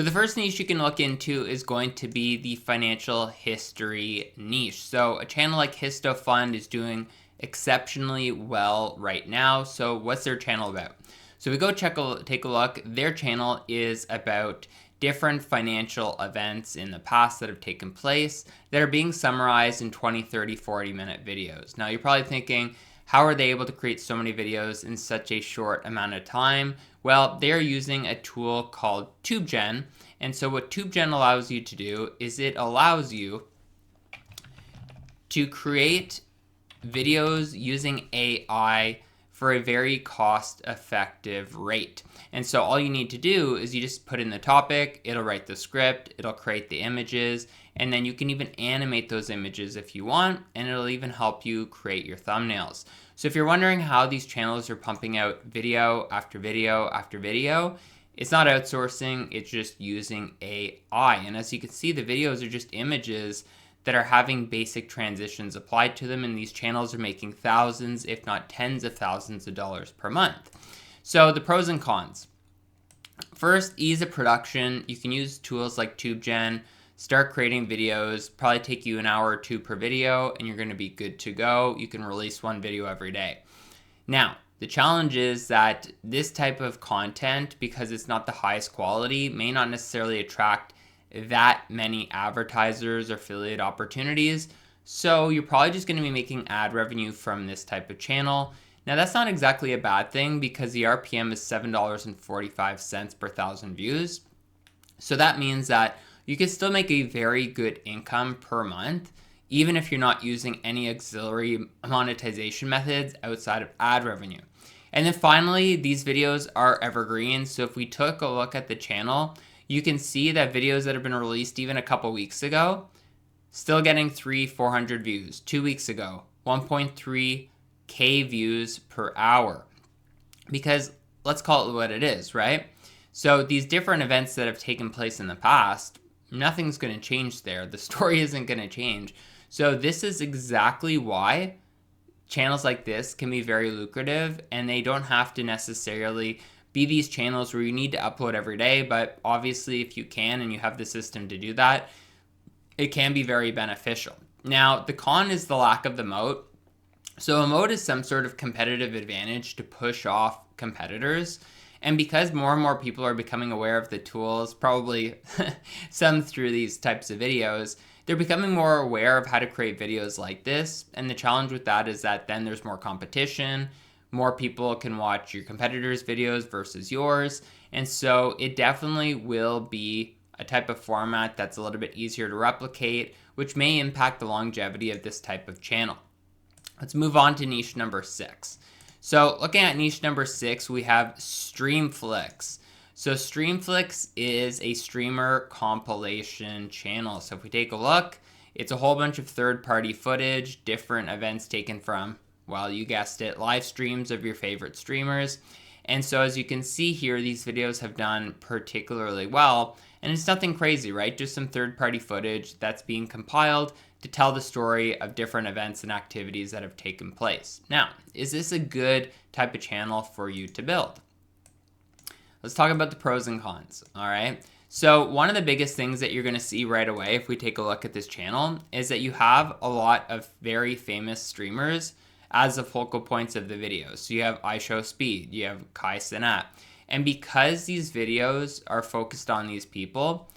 So the first niche you can look into is going to be the financial history niche. So a channel like HistoFund is doing exceptionally well right now. So what's their channel about? So we go take a look. Their channel is about different financial events in the past that have taken place that are being summarized in 20, 30, 40-minute videos. Now you're probably thinking, how are they able to create so many videos in such a short amount of time? Well, they're using a tool called TubeGen. And so what TubeGen allows you to do is it allows you to create videos using AI for a very cost-effective rate. And so all you need to do is you just put in the topic, it'll write the script, it'll create the images, and then you can even animate those images if you want, and it'll even help you create your thumbnails. So if you're wondering how these channels are pumping out video after video after video, it's not outsourcing, it's just using AI. And as you can see, the videos are just images that are having basic transitions applied to them, and these channels are making thousands, if not tens of thousands of dollars per month. So the pros and cons. First, ease of production. You can use tools like TubeGen, start creating videos, probably take you an hour or two per video, and you're gonna be good to go. You can release one video every day. Now, the challenge is that this type of content, because it's not the highest quality, may not necessarily attract that many advertisers or affiliate opportunities. So you're probably just going to be making ad revenue from this type of channel. Now that's not exactly a bad thing because the RPM is $7.45 per thousand views. So that means that you can still make a very good income per month, even if you're not using any auxiliary monetization methods outside of ad revenue. And then finally, these videos are evergreen. So if we took a look at the channel, you can see that videos that have been released even a couple weeks ago, still getting 300-400 views. 2 weeks ago, 1.3K views per hour. Because let's call it what it is, right? So these different events that have taken place in the past, nothing's going to change there. The story isn't going to change. So this is exactly why channels like this can be very lucrative, and they don't have to necessarily be these channels where you need to upload every day, but obviously if you can and you have the system to do that, it can be very beneficial. Now, the con is the lack of the moat. So a moat is some sort of competitive advantage to push off competitors. And because more and more people are becoming aware of the tools, probably some through these types of videos, they're becoming more aware of how to create videos like this. And the challenge with that is that then there's more competition. More people can watch your competitors' videos versus yours. And so it definitely will be a type of format that's a little bit easier to replicate, which may impact the longevity of this type of channel. Let's move on to niche number 6. So looking at niche number 6, we have Streamflix. So Streamflix is a streamer compilation channel. So if we take a look, it's a whole bunch of third-party footage, different events taken from, well, you guessed it, live streams of your favorite streamers. And so as you can see here, these videos have done particularly well. And it's nothing crazy, right? Just some third-party footage that's being compiled to tell the story of different events and activities that have taken place. Now, is this a good type of channel for you to build? Let's talk about the pros and cons, all right? So one of the biggest things that you're going to see right away if we take a look at this channel is that you have a lot of very famous streamers as the focal points of the videos. So you have iShowSpeed, you have Kai Cenat. And because these videos are focused on these people,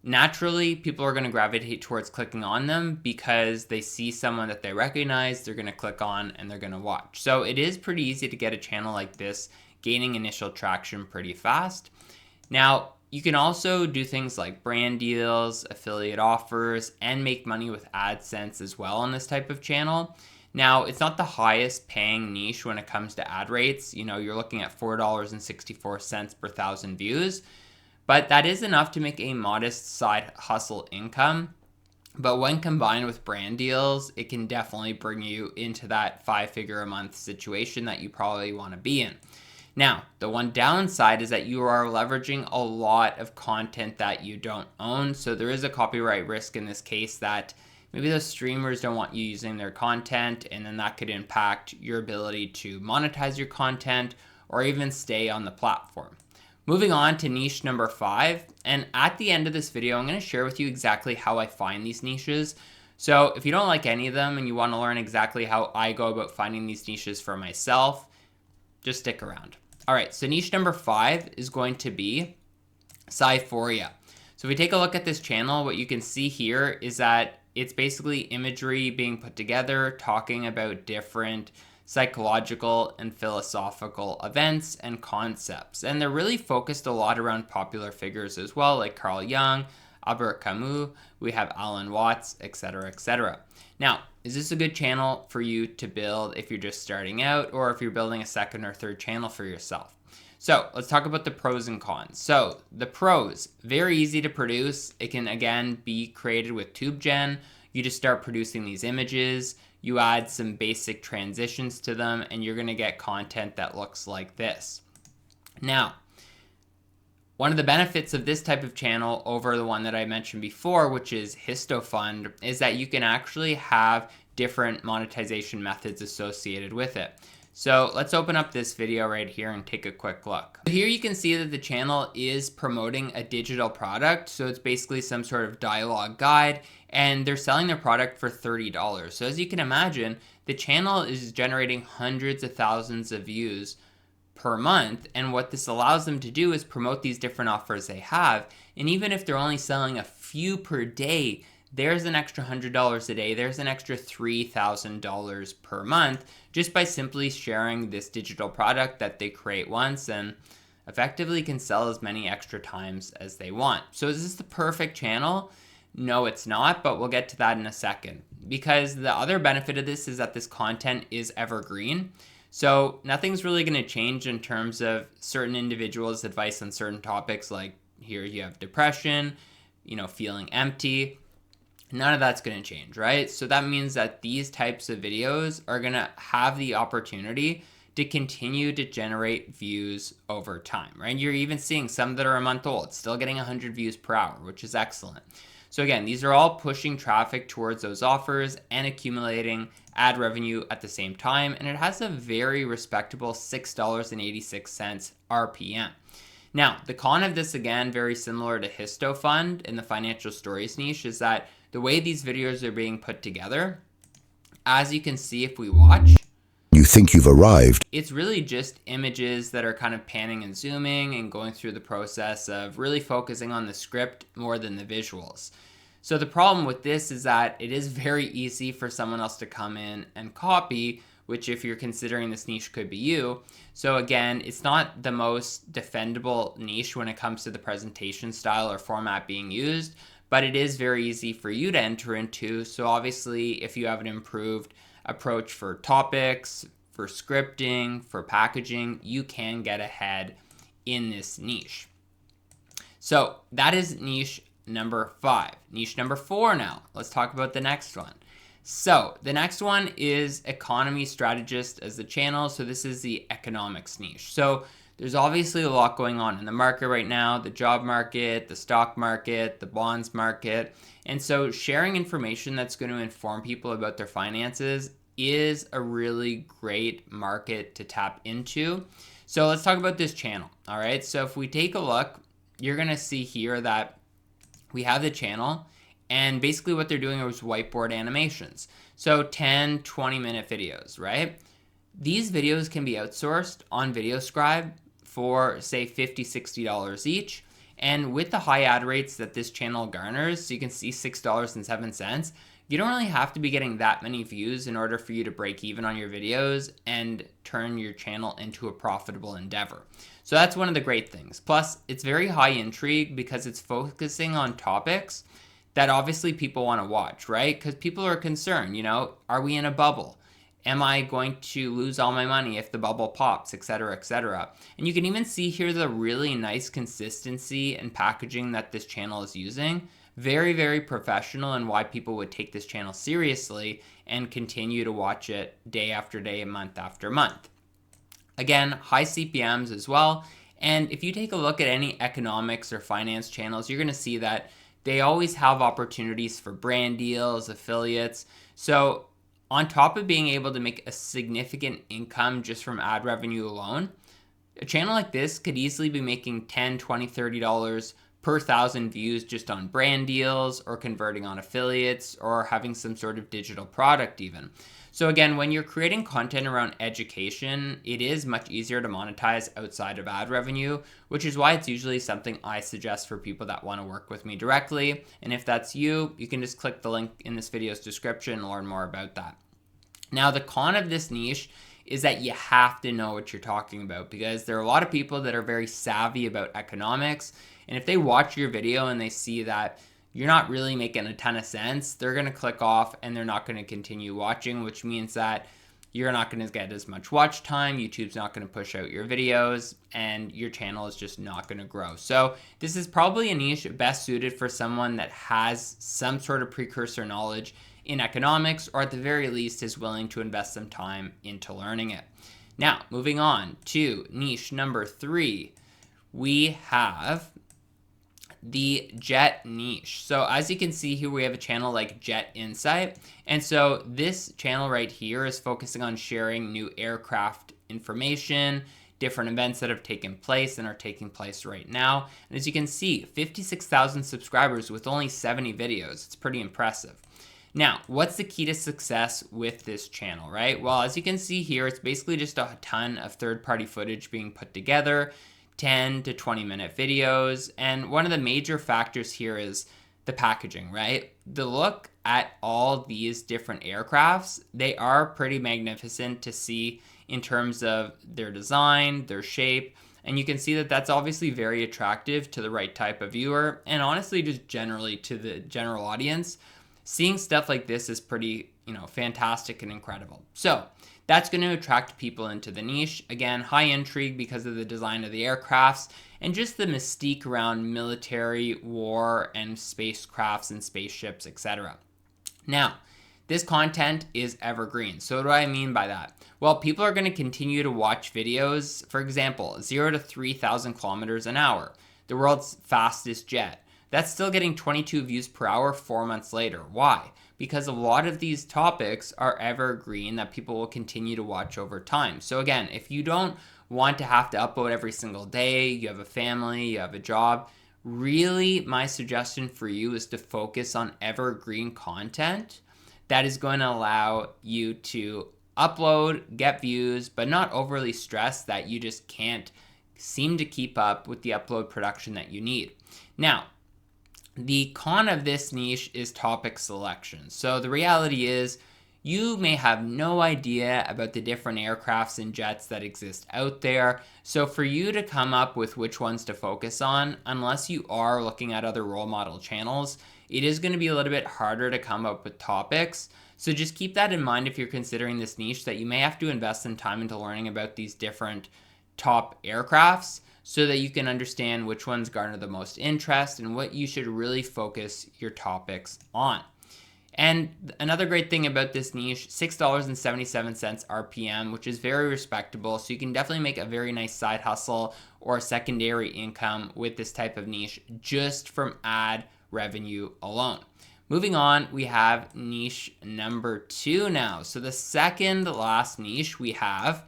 naturally people are going to gravitate towards clicking on them because they see someone that they recognize, they're going to click on and they're going to watch. So it is pretty easy to get a channel like this gaining initial traction pretty fast. Now, you can also do things like brand deals, affiliate offers, and make money with AdSense as well on this type of channel. Now, it's not the highest paying niche when it comes to ad rates. You know, you're looking at $4.64 per thousand views, but that is enough to make a modest side hustle income. But when combined with brand deals, it can definitely bring you into that 5-figure a month situation that you probably want to be in. Now, the one downside is that you are leveraging a lot of content that you don't own. So there is a copyright risk in this case that maybe those streamers don't want you using their content, and then that could impact your ability to monetize your content or even stay on the platform. Moving on to niche number 5, and at the end of this video, I'm going to share with you exactly how I find these niches. So if you don't like any of them and you want to learn exactly how I go about finding these niches for myself, just stick around. All right, so niche number 5 is going to be Sci-Phoria. So if we take a look at this channel, what you can see here is that it's basically imagery being put together, talking about different psychological and philosophical events and concepts. And they're really focused a lot around popular figures as well, like Carl Jung, Albert Camus, we have Alan Watts, etc., etc. Now, is this a good channel for you to build if you're just starting out or if you're building a second or third channel for yourself? So let's talk about the pros and cons. So the pros, very easy to produce. It can, again, be created with TubeGen. You just start producing these images. You add some basic transitions to them, and you're going to get content that looks like this. Now, one of the benefits of this type of channel over the one that I mentioned before, which is HistoFund, is that you can actually have different monetization methods associated with it. So let's open up this video right here and take a quick look. Here you can see that the channel is promoting a digital product. So it's basically some sort of dialogue guide, and they're selling their product for $30. So as you can imagine, the channel is generating hundreds of thousands of views per month, and what this allows them to do is promote these different offers they have. And even if they're only selling a few per day, there's an extra $100 a day, there's an extra $3,000 per month just by simply sharing this digital product that they create once and effectively can sell as many extra times as they want. So is this the perfect channel? No, it's not, but we'll get to that in a second. Because the other benefit of this is that this content is evergreen. So nothing's really going to change in terms of certain individuals' advice on certain topics, like here you have depression, feeling empty. None of that's going to change, right? So that means that these types of videos are going to have the opportunity to continue to generate views over time, right? You're even seeing some that are a month old, still getting 100 views per hour, which is excellent. So again, these are all pushing traffic towards those offers and accumulating ad revenue at the same time, and it has a very respectable $6.86 RPM. Now, the con of this, again, very similar to HistoFund in the financial stories niche, is that the way these videos are being put together, as you can see if we watch, you think you've arrived. It's really just images that are kind of panning and zooming and going through the process of really focusing on the script more than the visuals. So the problem with this is that it is very easy for someone else to come in and copy, which if you're considering this niche could be you. So again, it's not the most defendable niche when it comes to the presentation style or format being used, but it is very easy for you to enter into. So obviously, if you have an improved approach for topics, for scripting, for packaging, you can get ahead in this niche. So that is niche number 5. Niche number 4 now. Let's talk about the next one. So the next one is economy strategist as the channel. So this is the economics niche. So there's obviously a lot going on in the market right now, the job market, the stock market, the bonds market. And so sharing information that's going to inform people about their finances is a really great market to tap into. So let's talk about this channel. All right. So if we take a look, you're going to see here that we have the channel, and basically what they're doing is whiteboard animations. So 10, 20-minute videos, right? These videos can be outsourced on VideoScribe for say $50, $60 each. And with the high ad rates that this channel garners, so you can see $6.07, you don't really have to be getting that many views in order for you to break even on your videos and turn your channel into a profitable endeavor. So that's one of the great things. Plus, it's very high intrigue because it's focusing on topics that obviously people want to watch, right? Because people are concerned, are we in a bubble? Am I going to lose all my money if the bubble pops, etc., etc.? And you can even see here the really nice consistency and packaging that this channel is using. Very, very professional, and why people would take this channel seriously and continue to watch it day after day, month after month. Again, high CPMs as well. And if you take a look at any economics or finance channels, you're going to see that they always have opportunities for brand deals, affiliates. So on top of being able to make a significant income just from ad revenue alone, A channel like this could easily be making $10, $20, $30 per 1,000 views just on brand deals or converting on affiliates or having some sort of digital product even. So again, when you're creating content around education, it is much easier to monetize outside of ad revenue, which is why it's usually something I suggest for people that want to work with me directly. And if that's you, you can just click the link in this video's description and learn more about that. Now, the con of this niche is that you have to know what you're talking about, because there are a lot of people that are very savvy about economics, and if they watch your video and they see that you're not really making a ton of sense, they're going to click off and they're not going to continue watching, which means that you're not going to get as much watch time, YouTube's not going to push out your videos, and your channel is just not going to grow. So this is probably a niche best suited for someone that has some sort of precursor knowledge in economics, or at the very least is willing to invest some time into learning it. Now, moving on to niche number 3, we have the jet niche. So as you can see here, we have a channel like Jet Insight. And so this channel right here is focusing on sharing new aircraft information, different events that have taken place and are taking place right now. And as you can see, 56,000 subscribers with only 70 videos. It's pretty impressive. Now, what's the key to success with this channel, right? Well, as you can see here, it's basically just a ton of third-party footage being put together, 10 to 20 minute videos. And one of the major factors here is the packaging, right? The look at all these different aircrafts, they are pretty magnificent to see in terms of their design, their shape. And you can see that that's obviously very attractive to the right type of viewer, and honestly, just generally to the general audience. Seeing stuff like this is pretty, fantastic and incredible. So that's going to attract people into the niche. Again, high intrigue because of the design of the aircrafts and just the mystique around military, war, and spacecrafts and spaceships, etc. Now, this content is evergreen. So what do I mean by that? Well, people are going to continue to watch videos, for example, 0 to 3,000 kilometers an hour, the world's fastest jet. That's still getting 22 views per hour 4 months later. Why? Because a lot of these topics are evergreen that people will continue to watch over time. So again, if you don't want to have to upload every single day, you have a family, you have a job, really my suggestion for you is to focus on evergreen content that is going to allow you to upload, get views, but not overly stressed that you just can't seem to keep up with the upload production that you need. Now, the con of this niche is topic selection. So the reality is you may have no idea about the different aircrafts and jets that exist out there. So for you to come up with which ones to focus on, unless you are looking at other role model channels, it is going to be a little bit harder to come up with topics. So just keep that in mind if you're considering this niche, that you may have to invest some time into learning about these different top aircrafts, so that you can understand which ones garner the most interest and what you should really focus your topics on. And another great thing about this niche, $6.77 RPM, which is very respectable. So you can definitely make a very nice side hustle or secondary income with this type of niche just from ad revenue alone. Moving on, we have niche number 2 now. So the second last niche, we have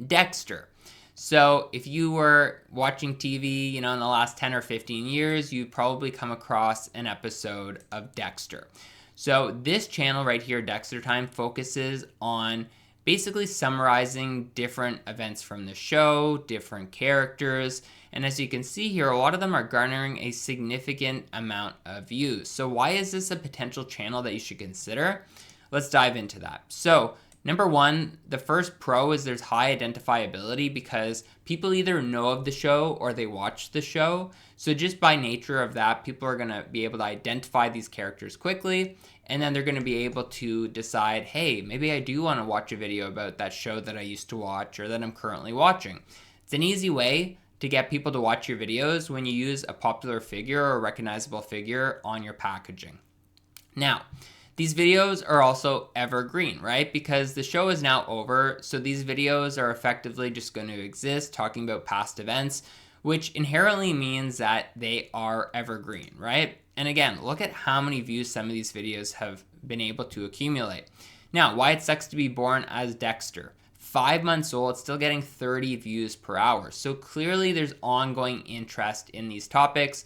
Dexter. So if you were watching TV, in the last 10 or 15 years, you've probably come across an episode of Dexter. So this channel right here, Dexter Time, focuses on basically summarizing different events from the show, different characters. And as you can see here, a lot of them are garnering a significant amount of views. So why is this a potential channel that you should consider? Let's dive into that. So number 1, the first pro is there's high identifiability because people either know of the show or they watch the show. So just by nature of that, people are going to be able to identify these characters quickly, and then they're going to be able to decide, hey, maybe I do want to watch a video about that show that I used to watch or that I'm currently watching. It's an easy way to get people to watch your videos when you use a popular figure or a recognizable figure on your packaging. Now, these videos are also evergreen, right? Because the show is now over, so these videos are effectively just going to exist talking about past events, which inherently means that they are evergreen, right? And again, look at how many views some of these videos have been able to accumulate. Now, why it sucks to be born as Dexter. 5 months old, it's still getting 30 views per hour. So clearly there's ongoing interest in these topics,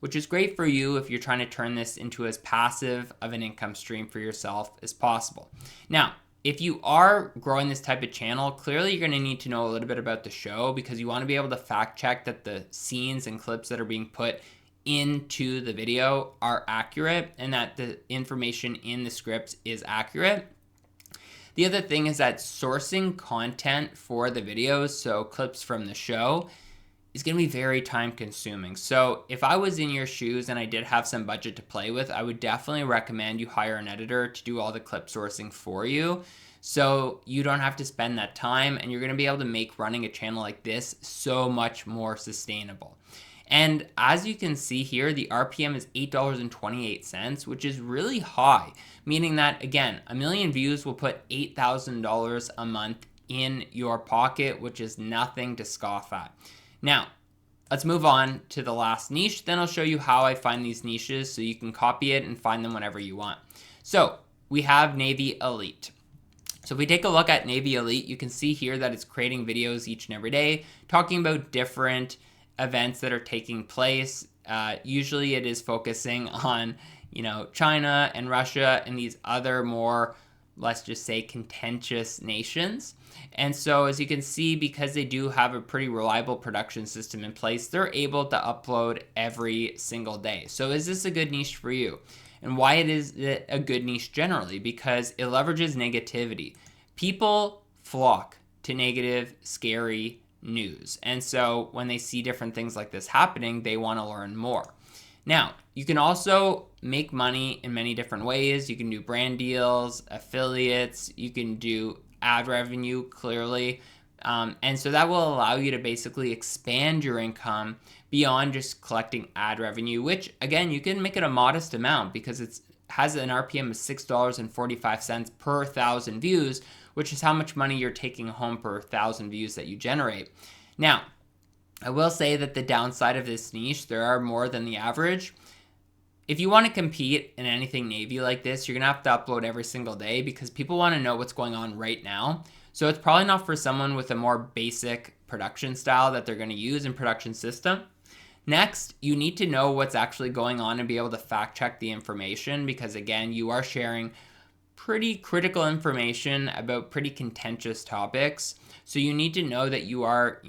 which is great for you if you're trying to turn this into as passive of an income stream for yourself as possible. Now, if you are growing this type of channel, clearly you're going to need to know a little bit about the show, because you want to be able to fact check that the scenes and clips that are being put into the video are accurate and that the information in the scripts is accurate. The other thing is that sourcing content for the videos, so clips from the show, is going to be very time consuming. So if I was in your shoes and I did have some budget to play with, I would definitely recommend you hire an editor to do all the clip sourcing for you, so you don't have to spend that time, and you're going to be able to make running a channel like this so much more sustainable. And as you can see here, the RPM is $8.28, which is really high, meaning that, again, 1 million views will put $8,000 a month in your pocket, which is nothing to scoff at. Now, let's move on to the last niche. Then I'll show you how I find these niches so you can copy it and find them whenever you want. So we have Navy Elite. So if we take a look at Navy Elite, you can see here that it's creating videos each and every day talking about different events that are taking place. Usually it is focusing on, China and Russia and these other more, let's just say, contentious nations. And so as you can see, because they do have a pretty reliable production system in place, they're able to upload every single day. So is this a good niche for you? And why it is a good niche generally? Because it leverages negativity. People flock to negative, scary news. And so when they see different things like this happening, they want to learn more. Now, you can also make money in many different ways. You can do brand deals, affiliates, you can do ad revenue, clearly. And so that will allow you to basically expand your income beyond just collecting ad revenue, which, again, you can make it a modest amount because it has an RPM of $6.45 per 1,000 views, which is how much money you're taking home per 1,000 views that you generate. Now, I will say that the downside of this niche, there are more than the average. If you want to compete in anything Navy like this, you're going to have to upload every single day because people want to know what's going on right now. So it's probably not for someone with a more basic production style that they're going to use in production system. Next, you need to know what's actually going on and be able to fact check the information because, again, you are sharing pretty critical information about pretty contentious topics. So you need to know that you are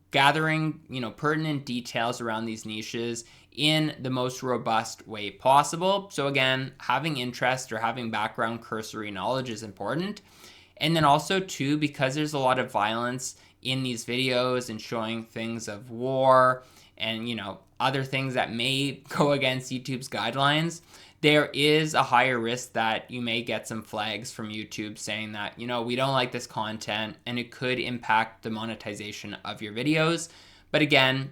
gathering, pertinent details around these niches in the most robust way possible. So again, having interest or having background cursory knowledge is important. And then also too, because there's a lot of violence in these videos and showing things of war and, other things that may go against YouTube's guidelines, there is a higher risk that you may get some flags from YouTube saying that, we don't like this content, and it could impact the monetization of your videos. But again,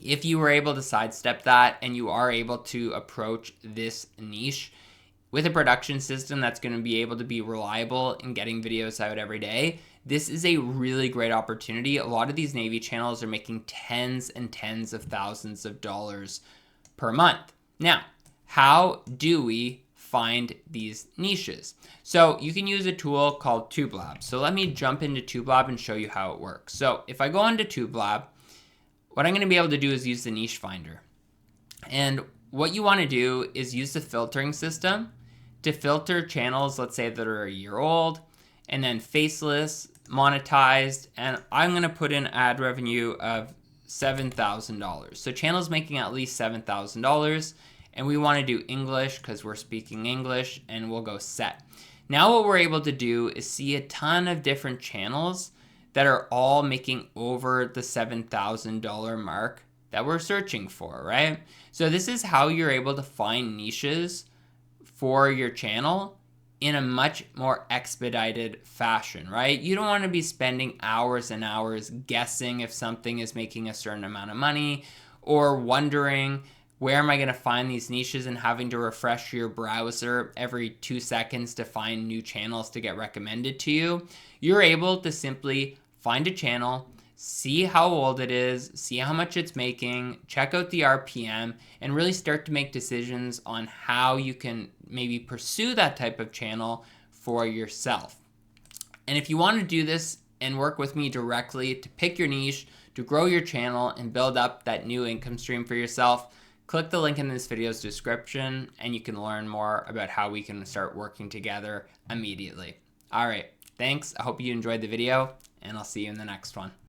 if you were able to sidestep that and you are able to approach this niche with a production system that's going to be able to be reliable in getting videos out every day, this is a really great opportunity. A lot of these Navy channels are making tens and tens of thousands of dollars per month. Now, how do we find these niches? So you can use a tool called TubeLab. So let me jump into TubeLab and show you how it works. So if I go into TubeLab, what I'm going to be able to do is use the niche finder. And what you want to do is use the filtering system to filter channels, let's say, that are a year old, and then Faceless, monetized, and I'm going to put in ad revenue of $7,000. So channels making at least $7,000, and we want to do English because we're speaking English, and we'll go set. Now what we're able to do is see a ton of different channels that are all making over the $7,000 mark that we're searching for, right? So this is how you're able to find niches for your channel in a much more expedited fashion, right? You don't want to be spending hours and hours guessing if something is making a certain amount of money or wondering where am I going to find these niches and having to refresh your browser every 2 seconds to find new channels to get recommended to you. You're able to simply find a channel, see how old it is, see how much it's making, check out the RPM, and really start to make decisions on how you can maybe pursue that type of channel for yourself. And if you want to do this and work with me directly to pick your niche, to grow your channel and build up that new income stream for yourself, click the link in this video's description and you can learn more about how we can start working together immediately. All right, thanks. I hope you enjoyed the video and I'll see you in the next one.